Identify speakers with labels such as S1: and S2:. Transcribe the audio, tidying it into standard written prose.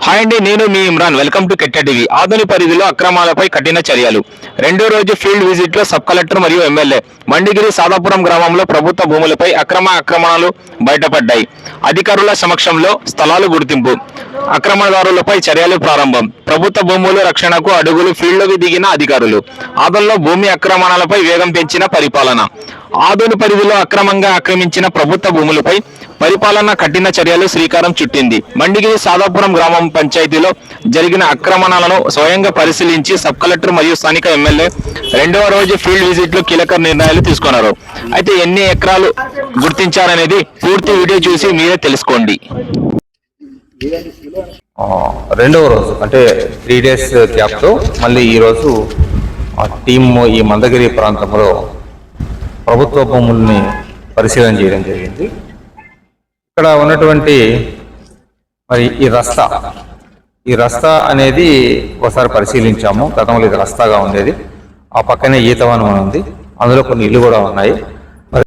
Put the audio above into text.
S1: Hi అండి, నేను మీ ఇమ్రాన్. వెల్కమ్ టు కెట్ట టీవీ. ఆధుని పరిధిలో అక్రమాలపై కఠిన చర్యలు. రెండో రోజు ఫీల్డ్ విజిట్ లో సబ్ కలెక్టర్ మరియు ఎమ్మెల్యే మండిగిరి సాదాపురం గ్రామంలో ప్రభుత్వ భూములపై ఆక్రమణలు బయటపడ్డాయి. అధికారుల సమక్షంలో స్థలాలు గుర్తింపు, అక్రమదారులపై చర్యలు ప్రారంభం. ప్రభుత్వ భూముల రక్షణకు అడుగులు. ఫీల్డ్లోకి దిగిన అధికారులు. ఆదోన్లో భూమి ఆక్రమణలపై వేగం పెంచిన పరిపాలన. ఆదోని పరిధిలో అక్రమంగా ఆక్రమించిన ప్రభుత్వ భూములపై పరిపాలన కఠిన చర్యలు శ్రీకారం చుట్టింది. మండిగిరి సాదాపురం గ్రామం పంచాయతీలో జరిగిన ఆక్రమణలను స్వయంగా పరిశీలించి సబ్ కలెక్టర్ మరియు స్థానిక ఎమ్మెల్యే రెండవ రోజు ఫీల్డ్ విజిట్ లో కీలక నిర్ణయాలు తీసుకున్నారు. అయితే ఎన్ని ఎకరాలు గుర్తించారనేది పూర్తి వీడియో చూసి మీరే తెలుసుకోండి.
S2: రెండవ రోజు అంటే 3 days గ్యాప్తో మళ్ళీ ఈరోజు టీమ్ ఈ మందగిరి ప్రాంతంలో ప్రభుత్వ భూముల్ని పరిశీలన చేయడం జరిగింది. ఇక్కడ ఉన్నటువంటి మరి ఈ రస్తా అనేది ఒకసారి పరిశీలించాము. గతంలో ఇది రస్తాగా ఉండేది. ఆ పక్కనే ఈతవనం ఉంది, అందులో కొన్ని ఇల్లు కూడా ఉన్నాయి.